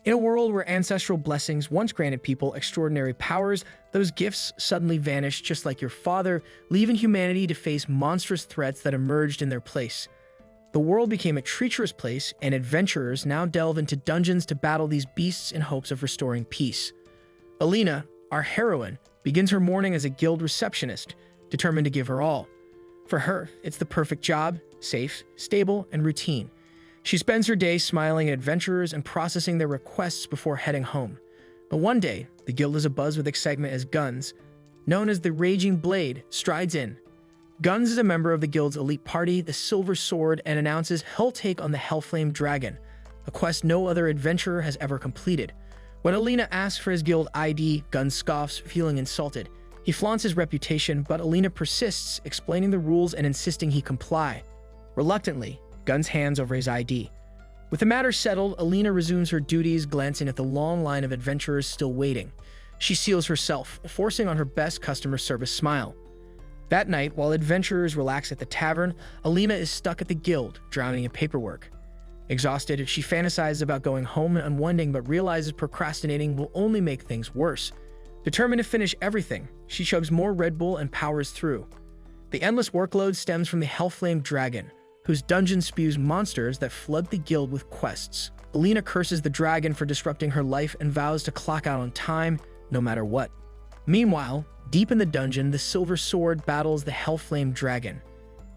In a world where ancestral blessings once granted people extraordinary powers, those gifts suddenly vanished just like your father, leaving humanity to face monstrous threats that emerged in their place. The world became a treacherous place, and adventurers now delve into dungeons to battle these beasts in hopes of restoring peace. Alina, our heroine, begins her morning as a guild receptionist, determined to give her all. For her, it's the perfect job, safe, stable, and routine. She spends her day smiling at adventurers and processing their requests before heading home. But one day, the guild is abuzz with excitement as Guns, known as the Raging Blade, strides in. Guns is a member of the guild's elite party, the Silver Sword, and announces he'll take on the Hellflame Dragon, a quest no other adventurer has ever completed. When Alina asks for his guild ID, Guns scoffs, feeling insulted. He flaunts his reputation, but Alina persists, explaining the rules and insisting he comply. Reluctantly, Guns hands over his ID. With the matter settled, Alina resumes her duties, glancing at the long line of adventurers still waiting. She seals herself, forcing on her best customer service smile. That night, while adventurers relax at the tavern, Alina is stuck at the guild, drowning in paperwork. Exhausted, she fantasizes about going home and unwinding, but realizes procrastinating will only make things worse. Determined to finish everything, she chugs more Red Bull and powers through. The endless workload stems from the Hellflame Dragon, whose dungeon spews monsters that flood the guild with quests. Alina curses the dragon for disrupting her life and vows to clock out on time, no matter what. Meanwhile, deep in the dungeon, the Silver Sword battles the Hellflame Dragon.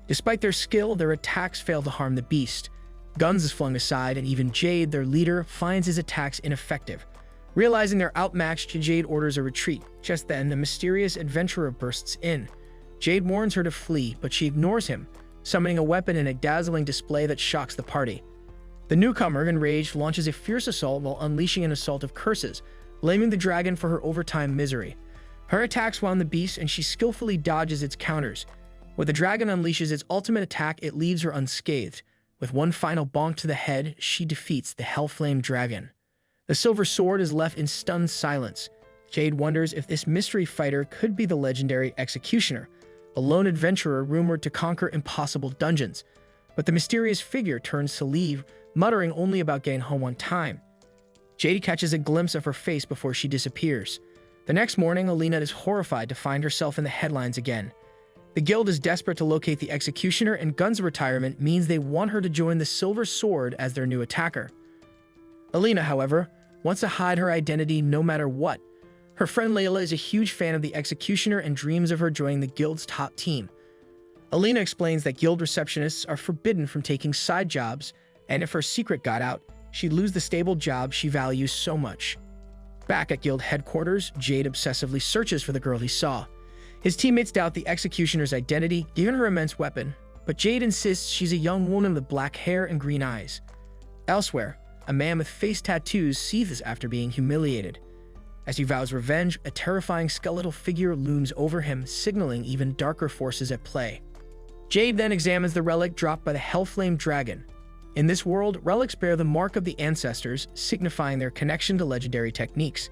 Despite their skill, their attacks fail to harm the beast. Guns is flung aside, and even Jade, their leader, finds his attacks ineffective. Realizing they're outmatched, Jade orders a retreat. Just then, the mysterious adventurer bursts in. Jade warns her to flee, but she ignores him, summoning a weapon in a dazzling display that shocks the party. The newcomer, enraged, launches a fierce assault while unleashing an assault of curses, blaming the dragon for her overtime misery. Her attacks wound the beast, and she skillfully dodges its counters. When the dragon unleashes its ultimate attack, it leaves her unscathed. With one final bonk to the head, she defeats the Hellflame Dragon. The Silver Sword is left in stunned silence. Jade wonders if this mystery fighter could be the legendary Executioner, a lone adventurer rumored to conquer impossible dungeons. But the mysterious figure turns to leave, muttering only about getting home on time. Jade catches a glimpse of her face before she disappears. The next morning, Alina is horrified to find herself in the headlines again. The guild is desperate to locate the Executioner, and Guns' retirement means they want her to join the Silver Sword as their new attacker. Alina, however, wants to hide her identity no matter what. Her friend Layla is a huge fan of the Executioner and dreams of her joining the guild's top team. Alina explains that guild receptionists are forbidden from taking side jobs, and if her secret got out, she'd lose the stable job she values so much. Back at guild headquarters, Jade obsessively searches for the girl he saw. His teammates doubt the Executioner's identity, given her immense weapon, but Jade insists she's a young woman with black hair and green eyes. Elsewhere, a man with face tattoos seethes after being humiliated. As he vows revenge, a terrifying skeletal figure looms over him, signaling even darker forces at play. Jade then examines the relic dropped by the Hellflame Dragon. In this world, relics bear the mark of the ancestors, signifying their connection to legendary techniques.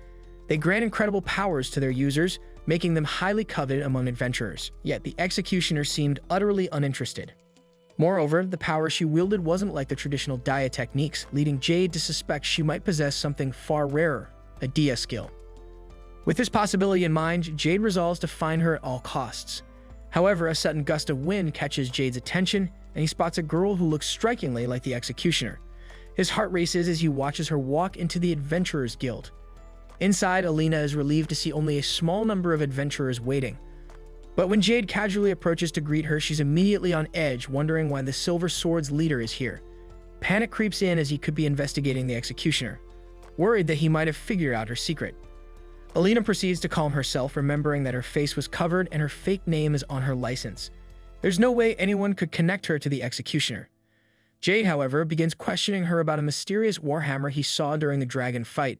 They grant incredible powers to their users, making them highly coveted among adventurers. Yet the Executioner seemed utterly uninterested. Moreover, the power she wielded wasn't like the traditional Dia techniques, leading Jade to suspect she might possess something far rarer, a Dia skill. With this possibility in mind, Jade resolves to find her at all costs. However, a sudden gust of wind catches Jade's attention, and he spots a girl who looks strikingly like the Executioner. His heart races as he watches her walk into the Adventurers Guild. Inside, Alina is relieved to see only a small number of adventurers waiting. But when Jade casually approaches to greet her, she's immediately on edge, wondering why the Silver Sword's leader is here. Panic creeps in as he could be investigating the Executioner, worried that he might have figured out her secret. Alina proceeds to calm herself, remembering that her face was covered and her fake name is on her license. There's no way anyone could connect her to the Executioner. Jade, however, begins questioning her about a mysterious warhammer he saw during the dragon fight.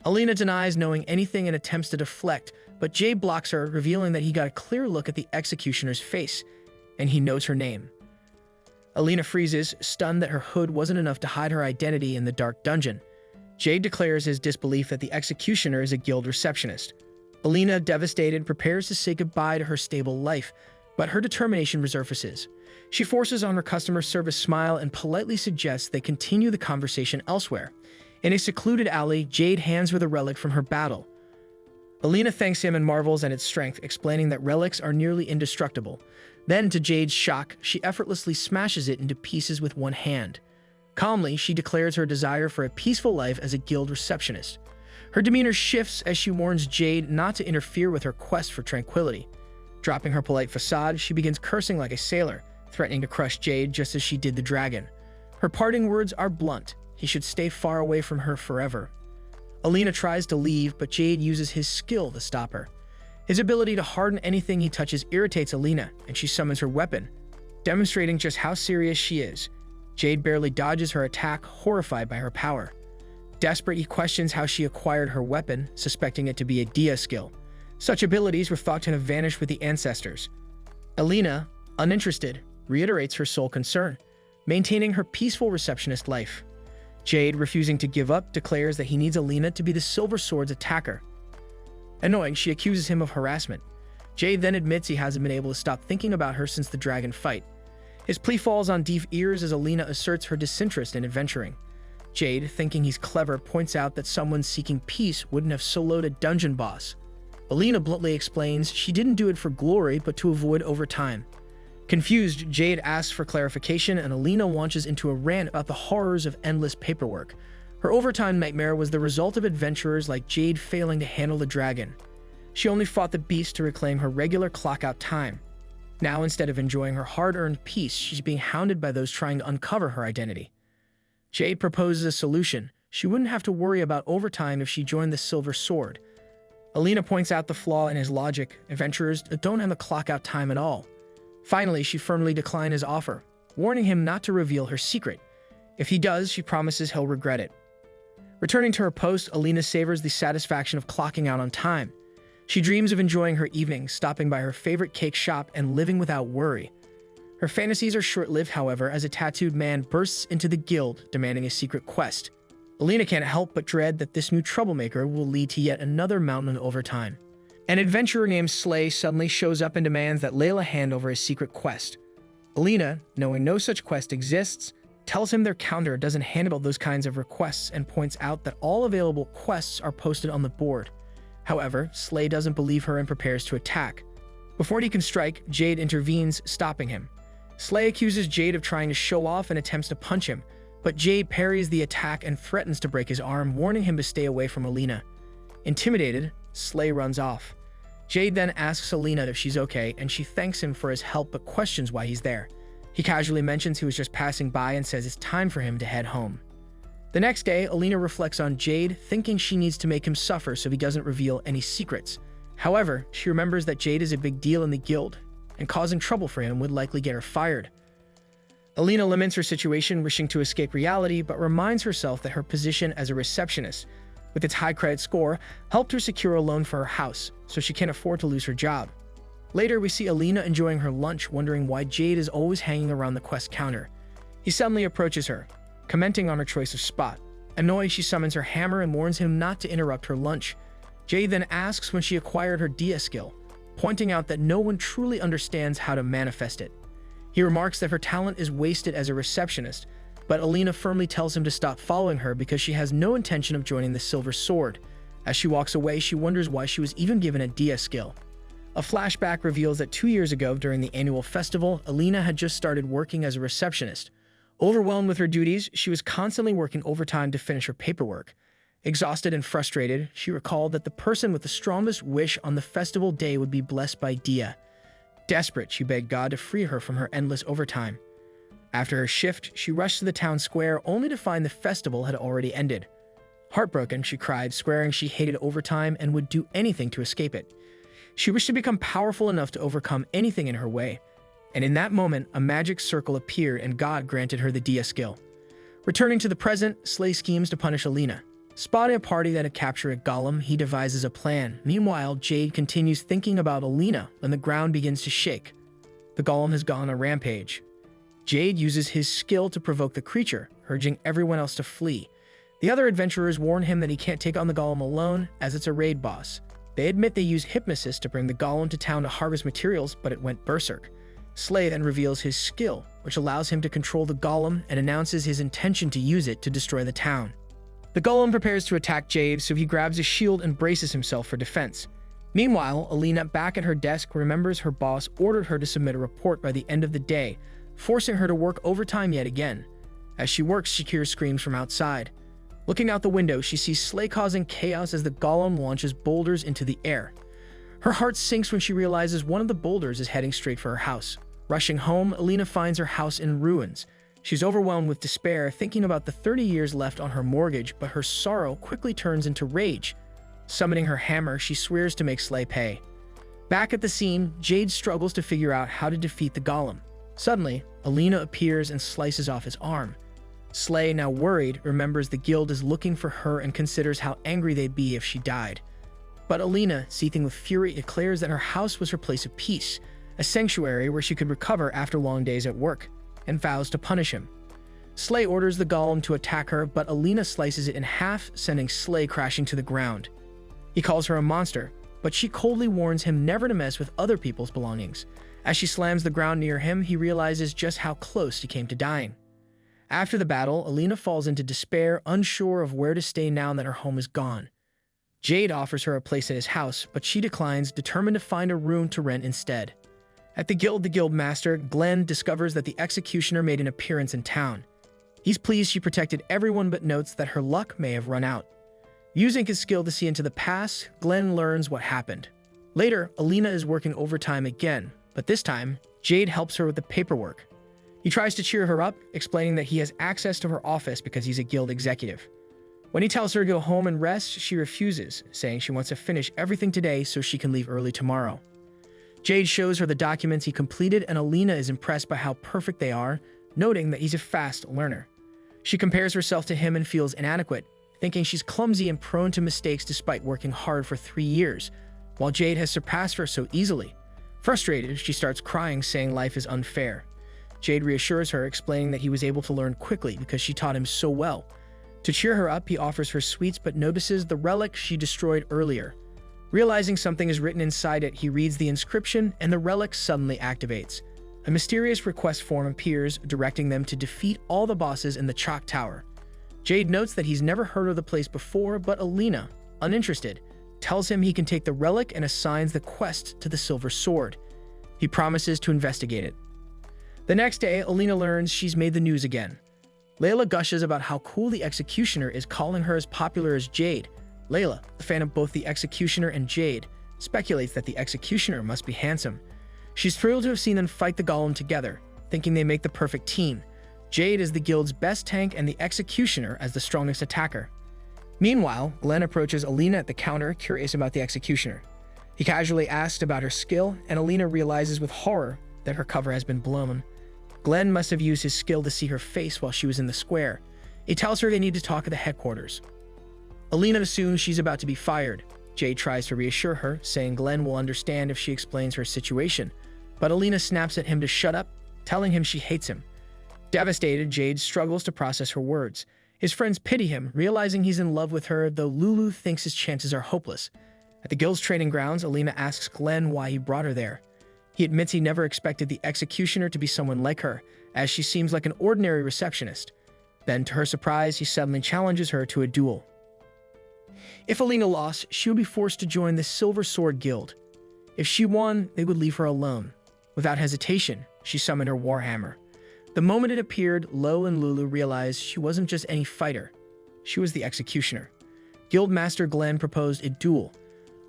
Alina denies knowing anything and attempts to deflect, but Jade blocks her, revealing that he got a clear look at the Executioner's face, and he knows her name. Alina freezes, stunned that her hood wasn't enough to hide her identity in the dark dungeon. Jade declares his disbelief that the Executioner is a guild receptionist. Alina, devastated, prepares to say goodbye to her stable life, but her determination resurfaces. She forces on her customer service smile and politely suggests they continue the conversation elsewhere. In a secluded alley, Jade hands her the relic from her battle. Alina thanks him and marvels at its strength, explaining that relics are nearly indestructible. Then, to Jade's shock, she effortlessly smashes it into pieces with one hand. Calmly, she declares her desire for a peaceful life as a guild receptionist. Her demeanor shifts as she warns Jade not to interfere with her quest for tranquility. Dropping her polite facade, she begins cursing like a sailor, threatening to crush Jade just as she did the dragon. Her parting words are blunt. He should stay far away from her forever. Alina tries to leave, but Jade uses his skill to stop her. His ability to harden anything he touches irritates Alina, and she summons her weapon, demonstrating just how serious she is. Jade barely dodges her attack, horrified by her power. Desperate, he questions how she acquired her weapon, suspecting it to be a Dia skill. Such abilities were thought to have vanished with the ancestors. Alina, uninterested, reiterates her sole concern, maintaining her peaceful receptionist life. Jade, refusing to give up, declares that he needs Alina to be the Silver Sword's attacker. Annoyed, she accuses him of harassment. Jade then admits he hasn't been able to stop thinking about her since the dragon fight. His plea falls on deaf ears as Alina asserts her disinterest in adventuring. Jade, thinking he's clever, points out that someone seeking peace wouldn't have soloed a dungeon boss. Alina bluntly explains she didn't do it for glory, but to avoid overtime. Confused, Jade asks for clarification, and Alina launches into a rant about the horrors of endless paperwork. Her overtime nightmare was the result of adventurers like Jade failing to handle the dragon. She only fought the beast to reclaim her regular clock-out time. Now, instead of enjoying her hard-earned peace, she's being hounded by those trying to uncover her identity. Jade proposes a solution. She wouldn't have to worry about overtime if she joined the Silver Sword. Alina points out the flaw in his logic. Adventurers don't have the clock-out time at all. Finally, she firmly declines his offer, warning him not to reveal her secret. If he does, she promises he'll regret it. Returning to her post, Alina savors the satisfaction of clocking out on time. She dreams of enjoying her evening, stopping by her favorite cake shop and living without worry. Her fantasies are short-lived, however, as a tattooed man bursts into the guild, demanding a secret quest. Alina can't help but dread that this new troublemaker will lead to yet another mountain of overtime. An adventurer named Slay suddenly shows up and demands that Layla hand over his secret quest. Alina, knowing no such quest exists, tells him their counter doesn't handle those kinds of requests and points out that all available quests are posted on the board. However, Slay doesn't believe her and prepares to attack. Before he can strike, Jade intervenes, stopping him. Slay accuses Jade of trying to show off and attempts to punch him, but Jade parries the attack and threatens to break his arm, warning him to stay away from Alina. Intimidated, Slay runs off. Jade then asks Alina if she's okay, and she thanks him for his help but questions why he's there. He casually mentions he was just passing by and says it's time for him to head home. The next day, Alina reflects on Jade, thinking she needs to make him suffer so he doesn't reveal any secrets. However, she remembers that Jade is a big deal in the guild, and causing trouble for him would likely get her fired. Alina laments her situation, wishing to escape reality, but reminds herself that her position as a receptionist, with its high credit score, helped her secure a loan for her house, so she can't afford to lose her job. Later, we see Alina enjoying her lunch, wondering why Jade is always hanging around the quest counter. He suddenly approaches her, commenting on her choice of spot. Annoyed, she summons her hammer and warns him not to interrupt her lunch. Jade then asks when she acquired her Dia skill, pointing out that no one truly understands how to manifest it. He remarks that her talent is wasted as a receptionist, but Alina firmly tells him to stop following her because she has no intention of joining the Silver Sword. As she walks away, she wonders why she was even given a Dia skill. A flashback reveals that 2 years ago, during the annual festival, Alina had just started working as a receptionist. Overwhelmed with her duties, she was constantly working overtime to finish her paperwork. Exhausted and frustrated, she recalled that the person with the strongest wish on the festival day would be blessed by Dia. Desperate, she begged God to free her from her endless overtime. After her shift, she rushed to the town square only to find the festival had already ended. Heartbroken, she cried, swearing she hated overtime and would do anything to escape it. She wished to become powerful enough to overcome anything in her way. And in that moment, a magic circle appeared and God granted her the Dia skill. Returning to the present, Slay schemes to punish Alina. Spotting a party that had captured a golem, he devises a plan. Meanwhile, Jade continues thinking about Alina when the ground begins to shake. The golem has gone on a rampage. Jade uses his skill to provoke the creature, urging everyone else to flee. The other adventurers warn him that he can't take on the golem alone, as it's a raid boss. They admit they used hypnosis to bring the golem to town to harvest materials, but it went berserk. Slay then reveals his skill, which allows him to control the golem and announces his intention to use it to destroy the town. The golem prepares to attack Jade, so he grabs a shield and braces himself for defense. Meanwhile, Alina, back at her desk, remembers her boss ordered her to submit a report by the end of the day, forcing her to work overtime yet again. As she works, she hears screams from outside. Looking out the window, she sees Slay causing chaos as the golem launches boulders into the air. Her heart sinks when she realizes one of the boulders is heading straight for her house. Rushing home, Alina finds her house in ruins. She's overwhelmed with despair, thinking about the 30 years left on her mortgage, but her sorrow quickly turns into rage. Summoning her hammer, she swears to make Slay pay. Back at the scene, Jade struggles to figure out how to defeat the golem. Suddenly, Alina appears and slices off his arm. Slay, now worried, remembers the guild is looking for her and considers how angry they'd be if she died. But Alina, seething with fury, declares that her house was her place of peace, a sanctuary where she could recover after long days at work, and vows to punish him. Slay orders the golem to attack her, but Alina slices it in half, sending Slay crashing to the ground. He calls her a monster, but she coldly warns him never to mess with other people's belongings. As she slams the ground near him, he realizes just how close he came to dying. After the battle, Alina falls into despair, unsure of where to stay now that her home is gone. Jade offers her a place at his house, but she declines, determined to find a room to rent instead. At the guild master, Glenn, discovers that the executioner made an appearance in town. He's pleased she protected everyone but notes that her luck may have run out. Using his skill to see into the past, Glenn learns what happened. Later, Alina is working overtime again, but this time, Jade helps her with the paperwork. He tries to cheer her up, explaining that he has access to her office because he's a guild executive. When he tells her to go home and rest, she refuses, saying she wants to finish everything today so she can leave early tomorrow. Jade shows her the documents he completed, and Alina is impressed by how perfect they are, noting that he's a fast learner. She compares herself to him and feels inadequate, thinking she's clumsy and prone to mistakes despite working hard for 3 years, while Jade has surpassed her so easily. Frustrated, she starts crying, saying life is unfair. Jade reassures her, explaining that he was able to learn quickly because she taught him so well. To cheer her up, he offers her sweets but notices the relic she destroyed earlier. Realizing something is written inside it, he reads the inscription, and the relic suddenly activates. A mysterious request form appears, directing them to defeat all the bosses in the Chalk Tower. Jade notes that he's never heard of the place before, but Alina, uninterested, tells him he can take the relic and assigns the quest to the Silver Sword. He promises to investigate it. The next day, Alina learns she's made the news again. Layla gushes about how cool the Executioner is, calling her as popular as Jade. Layla, a fan of both the Executioner and Jade, speculates that the Executioner must be handsome. She's thrilled to have seen them fight the golem together, thinking they make the perfect team. Jade is the guild's best tank and the Executioner as the strongest attacker. Meanwhile, Glenn approaches Alina at the counter, curious about the Executioner. He casually asks about her skill, and Alina realizes with horror that her cover has been blown. Glenn must have used his skill to see her face while she was in the square. He tells her they need to talk at the headquarters. Alina assumes she's about to be fired. Jade tries to reassure her, saying Glenn will understand if she explains her situation. But Alina snaps at him to shut up, telling him she hates him. Devastated, Jade struggles to process her words. His friends pity him, realizing he's in love with her, though Lulu thinks his chances are hopeless. At the guild's training grounds, Alina asks Glenn why he brought her there. He admits he never expected the Executioner to be someone like her, as she seems like an ordinary receptionist. Then, to her surprise, he suddenly challenges her to a duel. If Alina lost, she would be forced to join the Silver Sword Guild. If she won, they would leave her alone. Without hesitation, she summoned her warhammer. The moment it appeared, Lo and Lulu realized she wasn't just any fighter. She was the Executioner. Guildmaster Glenn proposed a duel.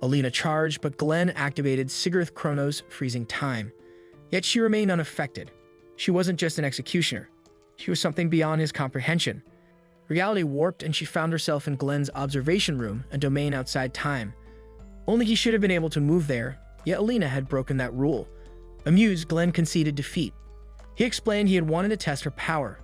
Alina charged, but Glenn activated Sigurth Chronos, freezing time. Yet she remained unaffected. She wasn't just an executioner. She was something beyond his comprehension. Reality warped, and she found herself in Glenn's observation room, a domain outside time. Only he should have been able to move there, yet Alina had broken that rule. Amused, Glenn conceded defeat. He explained he had wanted to test her power.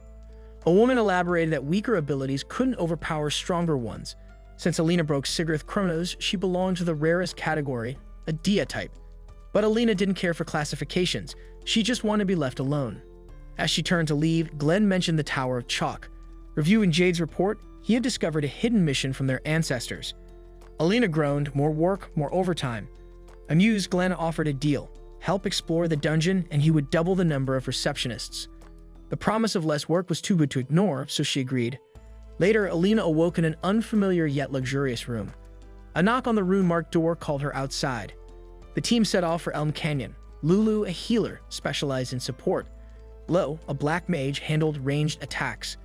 A woman elaborated that weaker abilities couldn't overpower stronger ones. Since Alina broke Sigurth Chronos, she belonged to the rarest category, a Dia type. But Alina didn't care for classifications. She just wanted to be left alone. As she turned to leave, Glenn mentioned the Tower of Chalk. Reviewing Jade's report, he had discovered a hidden mission from their ancestors. Alina groaned, more work, more overtime. Amused, Glenn offered a deal. Help explore the dungeon, and he would double the number of receptionists. The promise of less work was too good to ignore, so she agreed. Later, Alina awoke in an unfamiliar yet luxurious room. A knock on the rune-marked door called her outside. The team set off for Elm Canyon. Lulu, a healer, specialized in support. Lo, a black mage, handled ranged attacks.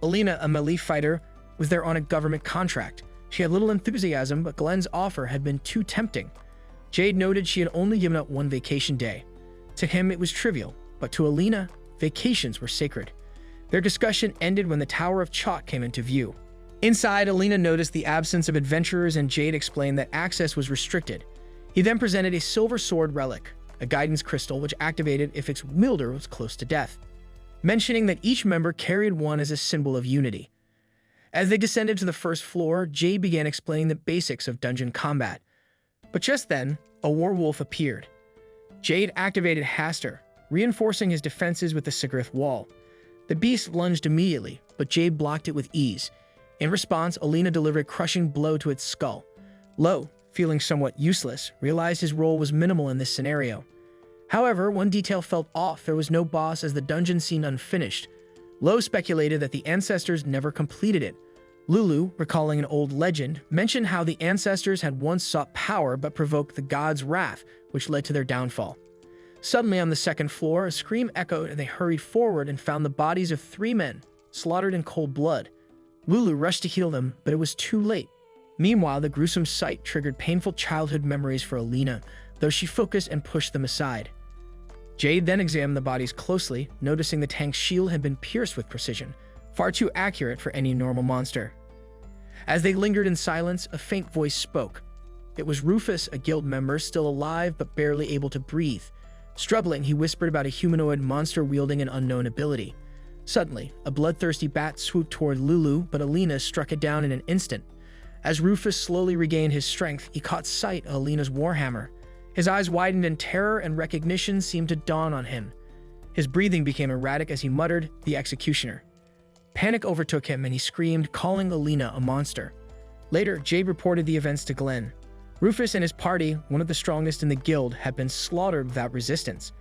Alina, a melee fighter, was there on a government contract. She had little enthusiasm, but Glenn's offer had been too tempting. Jade noted she had only given up one vacation day. To him, it was trivial, but to Alina, vacations were sacred. Their discussion ended when the Tower of Chalk came into view. Inside, Alina noticed the absence of adventurers, and Jade explained that access was restricted. He then presented a silver sword relic, a guidance crystal which activated if its wielder was close to death, mentioning that each member carried one as a symbol of unity. As they descended to the first floor, Jade began explaining the basics of dungeon combat. But just then, a werewolf appeared. Jade activated Haster, reinforcing his defenses with the Sigurth wall. The beast lunged immediately, but Jade blocked it with ease. In response, Alina delivered a crushing blow to its skull. Lo, feeling somewhat useless, realized his role was minimal in this scenario. However, one detail felt off. There was no boss, as the dungeon seemed unfinished. Lo speculated that the ancestors never completed it. Lulu, recalling an old legend, mentioned how the ancestors had once sought power but provoked the gods' wrath, which led to their downfall. Suddenly, on the second floor, a scream echoed, and they hurried forward and found the bodies of 3 men, slaughtered in cold blood. Lulu rushed to heal them, but it was too late. Meanwhile, the gruesome sight triggered painful childhood memories for Alina, though she focused and pushed them aside. Jade then examined the bodies closely, noticing the tank's shield had been pierced with precision, far too accurate for any normal monster. As they lingered in silence, a faint voice spoke. It was Rufus, a guild member, still alive but barely able to breathe. Struggling, he whispered about a humanoid monster wielding an unknown ability. Suddenly, a bloodthirsty bat swooped toward Lulu, but Alina struck it down in an instant. As Rufus slowly regained his strength, he caught sight of Alina's warhammer. His eyes widened in terror, and recognition seemed to dawn on him. His breathing became erratic as he muttered, "The executioner." Panic overtook him, and he screamed, calling Alina a monster. Later, Jade reported the events to Glenn. Rufus and his party, one of the strongest in the guild, had been slaughtered without resistance.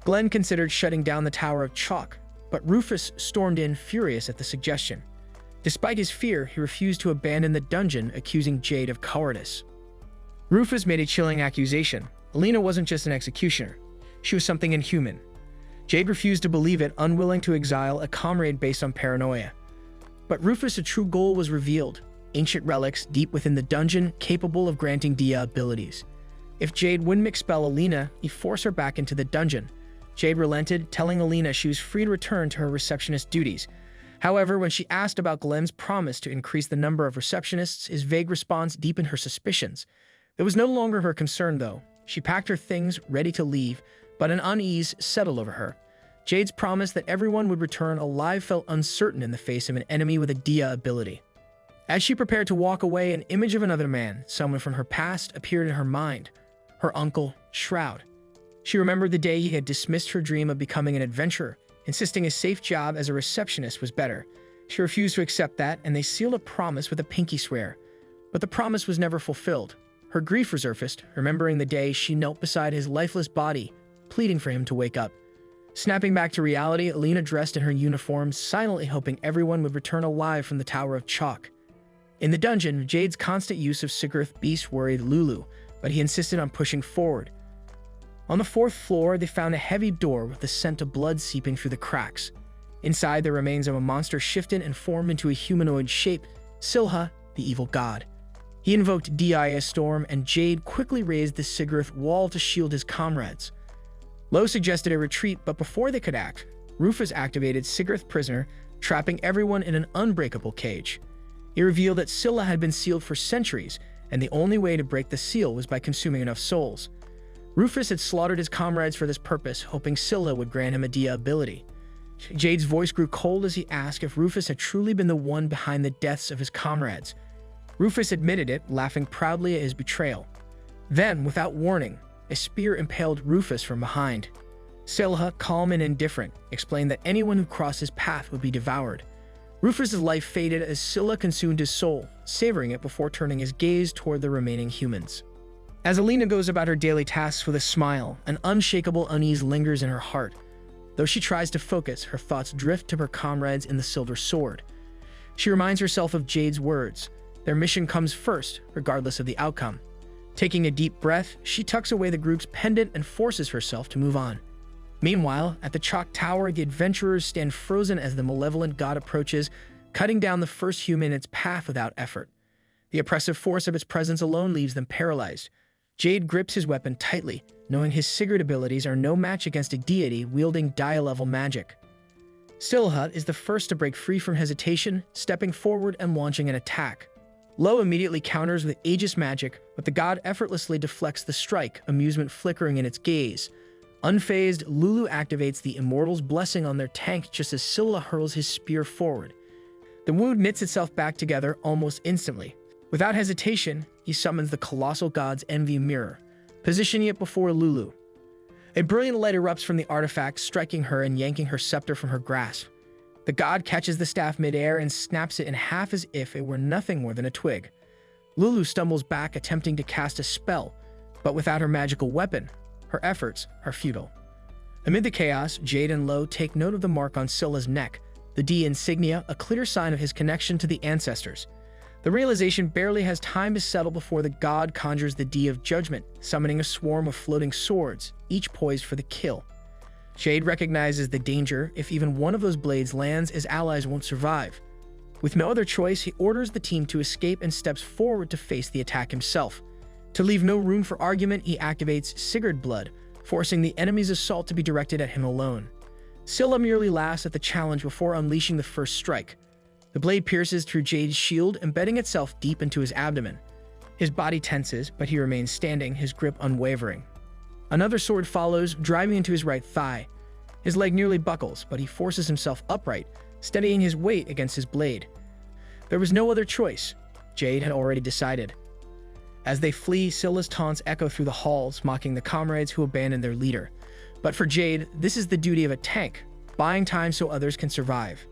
Glenn considered shutting down the Tower of Chalk, but Rufus stormed in, furious at the suggestion. Despite his fear, he refused to abandon the dungeon, accusing Jade of cowardice. Rufus made a chilling accusation. Alina wasn't just an executioner. She was something inhuman. Jade refused to believe it, unwilling to exile a comrade based on paranoia. But Rufus' true goal was revealed: ancient relics deep within the dungeon, capable of granting Dia abilities. If Jade wouldn't expel Alina, he forced her back into the dungeon. Jade relented, telling Alina she was free to return to her receptionist duties. However, when she asked about Glenn's promise to increase the number of receptionists, his vague response deepened her suspicions. It was no longer her concern, though. She packed her things, ready to leave, but an unease settled over her. Jade's promise that everyone would return alive felt uncertain in the face of an enemy with a Dia ability. As she prepared to walk away, an image of another man, someone from her past, appeared in her mind. Her uncle, Shroud. She remembered the day he had dismissed her dream of becoming an adventurer, insisting a safe job as a receptionist was better. She refused to accept that, and they sealed a promise with a pinky swear. But the promise was never fulfilled. Her grief resurfaced, remembering the day she knelt beside his lifeless body, pleading for him to wake up. Snapping back to reality, Alina dressed in her uniform, silently hoping everyone would return alive from the Tower of Chalk. In the dungeon, Jade's constant use of Sigurth Beast worried Lulu, but he insisted on pushing forward. On the 4th floor, they found a heavy door with the scent of blood seeping through the cracks. Inside, the remains of a monster shifted and formed into a humanoid shape, Silha, the evil god. He invoked Dia Storm, and Jade quickly raised the Sigurth wall to shield his comrades. Lo suggested a retreat, but before they could act, Rufus activated Sigurth Prisoner, trapping everyone in an unbreakable cage. He revealed that Scylla had been sealed for centuries, and the only way to break the seal was by consuming enough souls. Rufus had slaughtered his comrades for this purpose, hoping Scylla would grant him a Dia ability. Jade's voice grew cold as he asked if Rufus had truly been the one behind the deaths of his comrades. Rufus admitted it, laughing proudly at his betrayal. Then, without warning, a spear impaled Rufus from behind. Scylla, calm and indifferent, explained that anyone who crossed his path would be devoured. Rufus' life faded as Scylla consumed his soul, savoring it before turning his gaze toward the remaining humans. As Alina goes about her daily tasks with a smile, an unshakable unease lingers in her heart. Though she tries to focus, her thoughts drift to her comrades in the Silver Sword. She reminds herself of Jade's words. Their mission comes first, regardless of the outcome. Taking a deep breath, she tucks away the group's pendant and forces herself to move on. Meanwhile, at the Chalk Tower, the adventurers stand frozen as the malevolent god approaches, cutting down the first human in its path without effort. The oppressive force of its presence alone leaves them paralyzed. Jade grips his weapon tightly, knowing his Sigurd abilities are no match against a deity wielding Dia-level magic. Silhut is the first to break free from hesitation, stepping forward and launching an attack. Lo immediately counters with Aegis magic, but the god effortlessly deflects the strike, amusement flickering in its gaze. Unfazed, Lulu activates the Immortal's blessing on their tank just as Scylla hurls his spear forward. The wound knits itself back together almost instantly. Without hesitation, he summons the colossal god's envy mirror, positioning it before Lulu. A brilliant light erupts from the artifact, striking her and yanking her scepter from her grasp. The god catches the staff midair and snaps it in half as if it were nothing more than a twig. Lulu stumbles back, attempting to cast a spell, but without her magical weapon, her efforts are futile. Amid the chaos, Jade and Lo take note of the mark on Scylla's neck, the D insignia, a clear sign of his connection to the ancestors. The realization barely has time to settle before the god conjures the D of Judgment, summoning a swarm of floating swords, each poised for the kill. Jade recognizes the danger. If even one of those blades lands, his allies won't survive. With no other choice, he orders the team to escape and steps forward to face the attack himself. To leave no room for argument, he activates Sigurd Blood, forcing the enemy's assault to be directed at him alone. Scylla merely laughs at the challenge before unleashing the first strike. The blade pierces through Jade's shield, embedding itself deep into his abdomen. His body tenses, but he remains standing, his grip unwavering. Another sword follows, driving into his right thigh. His leg nearly buckles, but he forces himself upright, steadying his weight against his blade. There was no other choice. Jade had already decided. As they flee, Scylla's taunts echo through the halls, mocking the comrades who abandoned their leader. But for Jade, this is the duty of a tank, buying time so others can survive.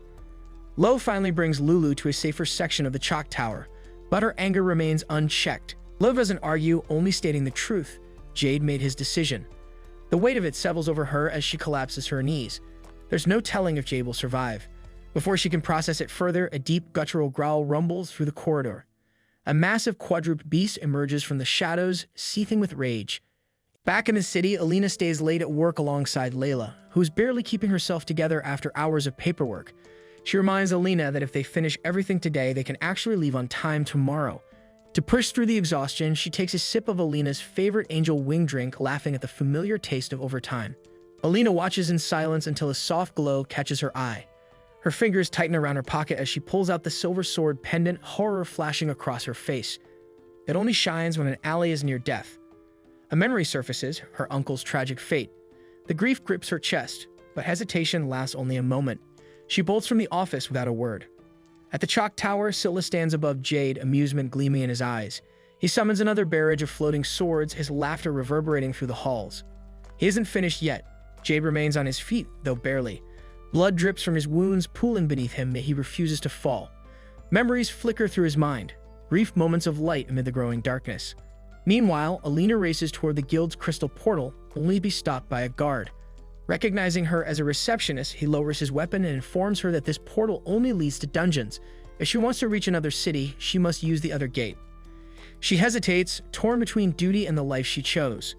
Lo finally brings Lulu to a safer section of the Chalk Tower, but her anger remains unchecked. Lo doesn't argue, only stating the truth. Jade made his decision. The weight of it settles over her as she collapses to her knees. There's no telling if Jade will survive. Before she can process it further, a deep guttural growl rumbles through the corridor. A massive quadruped beast emerges from the shadows, seething with rage. Back in the city, Alina stays late at work alongside Layla, who is barely keeping herself together after hours of paperwork. She reminds Alina that if they finish everything today, they can actually leave on time tomorrow. To push through the exhaustion, she takes a sip of Alina's favorite angel wing drink, laughing at the familiar taste of overtime. Alina watches in silence until a soft glow catches her eye. Her fingers tighten around her pocket as she pulls out the silver sword pendant, horror flashing across her face. It only shines when an ally is near death. A memory surfaces, her uncle's tragic fate. The grief grips her chest, but hesitation lasts only a moment. She bolts from the office without a word. At the Chalk Tower, Scylla stands above Jade, amusement gleaming in his eyes. He summons another barrage of floating swords, his laughter reverberating through the halls. He isn't finished yet. Jade remains on his feet, though barely. Blood drips from his wounds, pooling beneath him, yet he refuses to fall. Memories flicker through his mind, brief moments of light amid the growing darkness. Meanwhile, Alina races toward the guild's crystal portal, only to be stopped by a guard. Recognizing her as a receptionist, he lowers his weapon and informs her that this portal only leads to dungeons. If she wants to reach another city, she must use the other gate. She hesitates, torn between duty and the life she chose.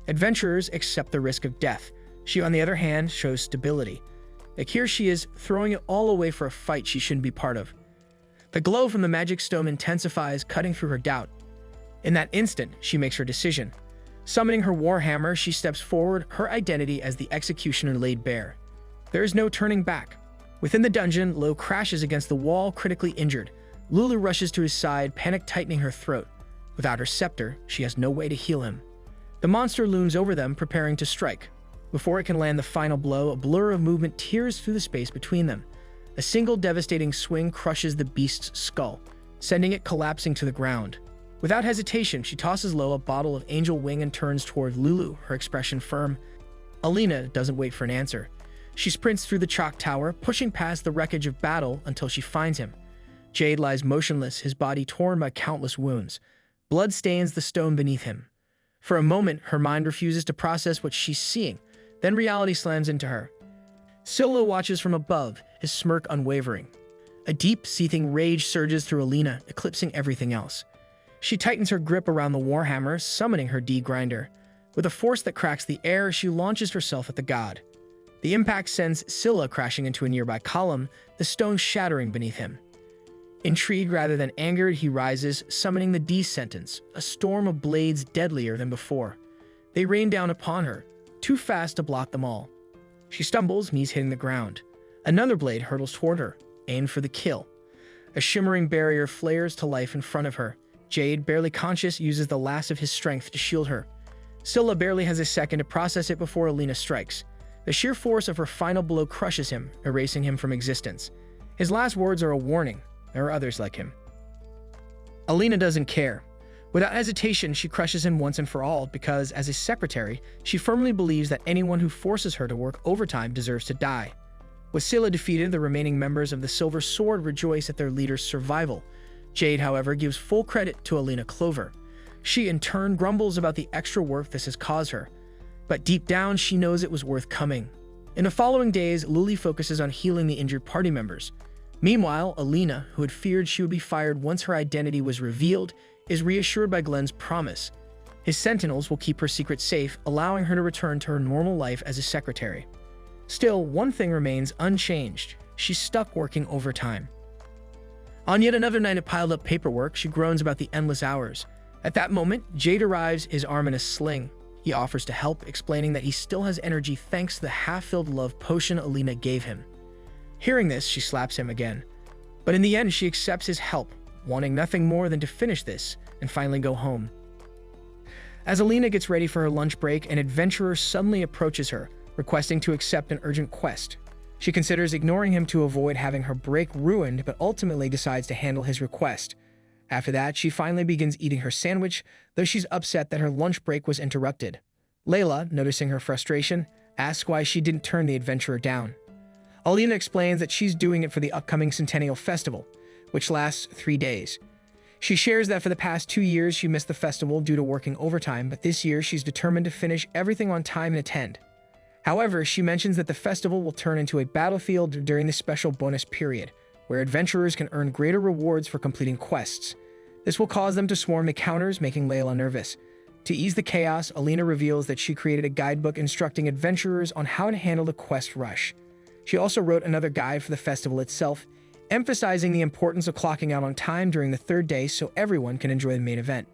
Adventurers accept the risk of death. She, on the other hand, shows stability. Like here she is, throwing it all away for a fight she shouldn't be part of. The glow from the magic stone intensifies, cutting through her doubt. In that instant, she makes her decision. Summoning her warhammer, she steps forward, her identity as the executioner laid bare. There is no turning back. Within the dungeon, Lo crashes against the wall, critically injured. Lulu rushes to his side, panic tightening her throat. Without her scepter, she has no way to heal him. The monster looms over them, preparing to strike. Before it can land the final blow, a blur of movement tears through the space between them. A single devastating swing crushes the beast's skull, sending it collapsing to the ground. Without hesitation, she tosses Lo a bottle of angel wing and turns toward Lulu, her expression firm. Alina doesn't wait for an answer. She sprints through the Chalk Tower, pushing past the wreckage of battle until she finds him. Jade lies motionless, his body torn by countless wounds. Blood stains the stone beneath him. For a moment, her mind refuses to process what she's seeing. Then reality slams into her. Scylla watches from above, his smirk unwavering. A deep, seething rage surges through Alina, eclipsing everything else. She tightens her grip around the warhammer, summoning her D-grinder. With a force that cracks the air, she launches herself at the god. The impact sends Scylla crashing into a nearby column, the stone shattering beneath him. Intrigued rather than angered, he rises, summoning the D-sentence, a storm of blades deadlier than before. They rain down upon her, too fast to block them all. She stumbles, knees hitting the ground. Another blade hurtles toward her, aimed for the kill. A shimmering barrier flares to life in front of her. Jade, barely conscious, uses the last of his strength to shield her. Scylla barely has a second to process it before Alina strikes. The sheer force of her final blow crushes him, erasing him from existence. His last words are a warning. There are others like him. Alina doesn't care. Without hesitation, she crushes him once and for all because, as a secretary, she firmly believes that anyone who forces her to work overtime deserves to die. With Scylla defeated, the remaining members of the Silver Sword rejoice at their leader's survival. Jade, however, gives full credit to Alina Clover. She, in turn, grumbles about the extra work this has caused her. But deep down, she knows it was worth coming. In the following days, Lily focuses on healing the injured party members. Meanwhile, Alina, who had feared she would be fired once her identity was revealed, is reassured by Glenn's promise. His sentinels will keep her secret safe, allowing her to return to her normal life as a secretary. Still, one thing remains unchanged. She's stuck working overtime. On yet another night of piled-up paperwork, she groans about the endless hours. At that moment, Jade arrives, his arm in a sling. He offers to help, explaining that he still has energy thanks to the half-filled love potion Alina gave him. Hearing this, she slaps him again. But in the end, she accepts his help, wanting nothing more than to finish this and finally go home. As Alina gets ready for her lunch break, an adventurer suddenly approaches her, requesting to accept an urgent quest. She considers ignoring him to avoid having her break ruined, but ultimately decides to handle his request. After that, she finally begins eating her sandwich, though she's upset that her lunch break was interrupted. Layla, noticing her frustration, asks why she didn't turn the adventurer down. Alina explains that she's doing it for the upcoming Centennial Festival, which lasts 3 days. She shares that for the past 2 years she missed the festival due to working overtime, but this year she's determined to finish everything on time and attend. However, she mentions that the festival will turn into a battlefield during the special bonus period, where adventurers can earn greater rewards for completing quests. This will cause them to swarm the counters, making Layla nervous. To ease the chaos, Alina reveals that she created a guidebook instructing adventurers on how to handle the quest rush. She also wrote another guide for the festival itself, emphasizing the importance of clocking out on time during the 3rd day so everyone can enjoy the main event.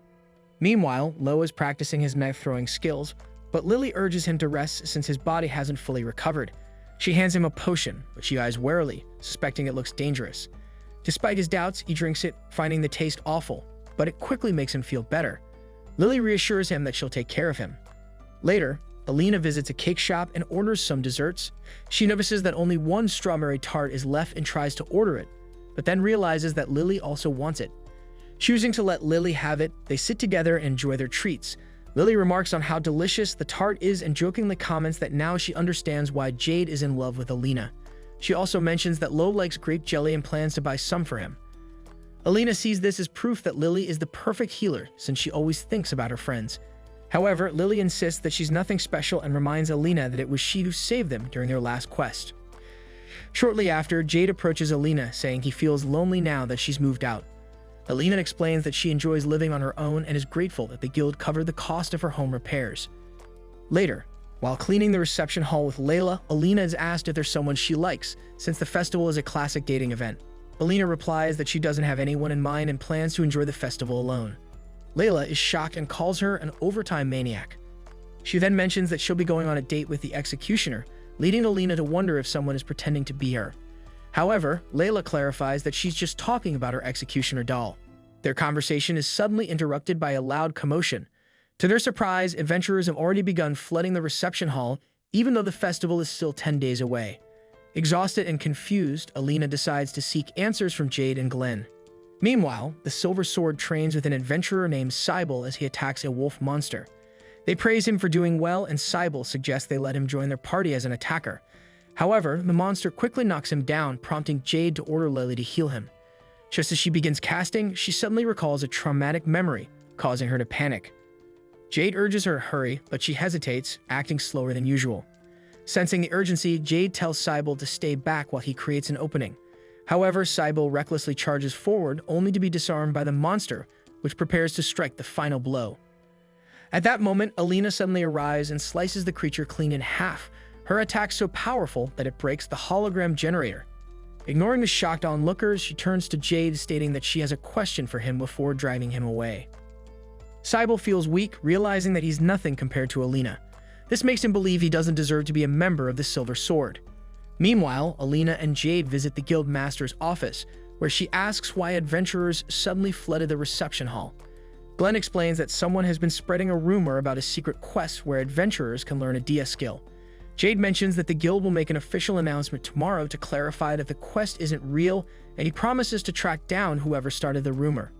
Meanwhile, Lo is practicing his knife-throwing skills, but Lily urges him to rest since his body hasn't fully recovered. She hands him a potion, which he eyes warily, suspecting it looks dangerous. Despite his doubts, he drinks it, finding the taste awful, but it quickly makes him feel better. Lily reassures him that she'll take care of him. Later, Alina visits a cake shop and orders some desserts. She notices that only one strawberry tart is left and tries to order it, but then realizes that Lily also wants it. Choosing to let Lily have it, they sit together and enjoy their treats. Lily remarks on how delicious the tart is and jokingly comments that now she understands why Jade is in love with Alina. She also mentions that Lo likes grape jelly and plans to buy some for him. Alina sees this as proof that Lily is the perfect healer since she always thinks about her friends. However, Lily insists that she's nothing special and reminds Alina that it was she who saved them during their last quest. Shortly after, Jade approaches Alina, saying he feels lonely now that she's moved out. Alina explains that she enjoys living on her own and is grateful that the guild covered the cost of her home repairs. Later, while cleaning the reception hall with Layla, Alina is asked if there's someone she likes, since the festival is a classic dating event. Alina replies that she doesn't have anyone in mind and plans to enjoy the festival alone. Layla is shocked and calls her an overtime maniac. She then mentions that she'll be going on a date with the executioner, leading Alina to wonder if someone is pretending to be her. However, Layla clarifies that she's just talking about her executioner doll. Their conversation is suddenly interrupted by a loud commotion. To their surprise, adventurers have already begun flooding the reception hall, even though the festival is still 10 days away. Exhausted and confused, Alina decides to seek answers from Jade and Glenn. Meanwhile, the Silver Sword trains with an adventurer named Cybele as he attacks a wolf monster. They praise him for doing well, and Cybele suggests they let him join their party as an attacker. However, the monster quickly knocks him down, prompting Jade to order Lily to heal him. Just as she begins casting, she suddenly recalls a traumatic memory, causing her to panic. Jade urges her to hurry, but she hesitates, acting slower than usual. Sensing the urgency, Jade tells Cybele to stay back while he creates an opening. However, Cybele recklessly charges forward, only to be disarmed by the monster, which prepares to strike the final blow. At that moment, Alina suddenly arrives and slices the creature clean in half, her attack so powerful that it breaks the hologram generator. Ignoring the shocked onlookers, she turns to Jade, stating that she has a question for him before driving him away. Cybele feels weak, realizing that he's nothing compared to Alina. This makes him believe he doesn't deserve to be a member of the Silver Sword. Meanwhile, Alina and Jade visit the guild master's office, where she asks why adventurers suddenly flooded the reception hall. Glenn explains that someone has been spreading a rumor about a secret quest where adventurers can learn a Dia skill. Jade mentions that the guild will make an official announcement tomorrow to clarify that the quest isn't real, and he promises to track down whoever started the rumor.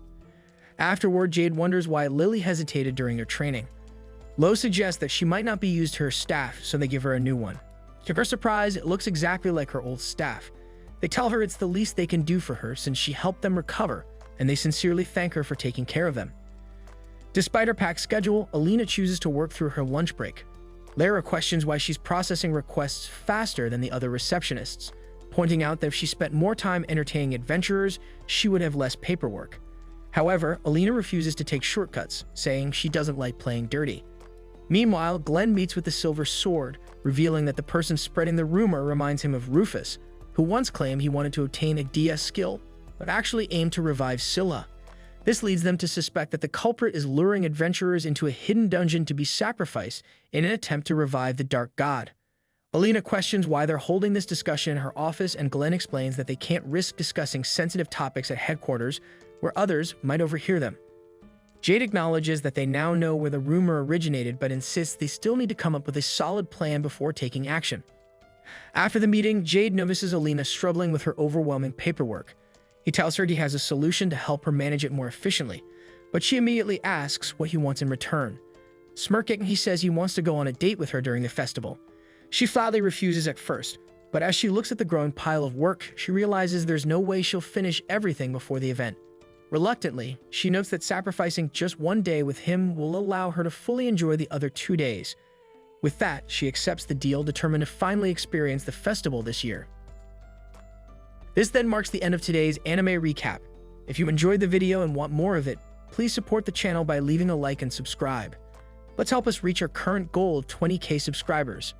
Afterward, Jade wonders why Lily hesitated during her training. Lo suggests that she might not be used to her staff, so they give her a new one. To her surprise, it looks exactly like her old staff. They tell her it's the least they can do for her since she helped them recover, and they sincerely thank her for taking care of them. Despite her packed schedule, Alina chooses to work through her lunch break. Lara questions why she's processing requests faster than the other receptionists, pointing out that if she spent more time entertaining adventurers, she would have less paperwork. However, Alina refuses to take shortcuts, saying she doesn't like playing dirty. Meanwhile, Glenn meets with the Silver Sword, revealing that the person spreading the rumor reminds him of Rufus, who once claimed he wanted to obtain a Dia skill, but actually aimed to revive Scylla. This leads them to suspect that the culprit is luring adventurers into a hidden dungeon to be sacrificed in an attempt to revive the Dark God. Alina questions why they're holding this discussion in her office, and Glenn explains that they can't risk discussing sensitive topics at headquarters, where others might overhear them. Jade acknowledges that they now know where the rumor originated, but insists they still need to come up with a solid plan before taking action. After the meeting, Jade notices Alina struggling with her overwhelming paperwork. He tells her he has a solution to help her manage it more efficiently, but she immediately asks what he wants in return. Smirking, he says he wants to go on a date with her during the festival. She flatly refuses at first, but as she looks at the growing pile of work, she realizes there's no way she'll finish everything before the event. Reluctantly, she notes that sacrificing just one day with him will allow her to fully enjoy the other 2 days. With that, she accepts the deal, determined to finally experience the festival this year. This then marks the end of today's anime recap. If you enjoyed the video and want more of it, please support the channel by leaving a like and subscribe. Let's help us reach our current goal of 20,000 subscribers.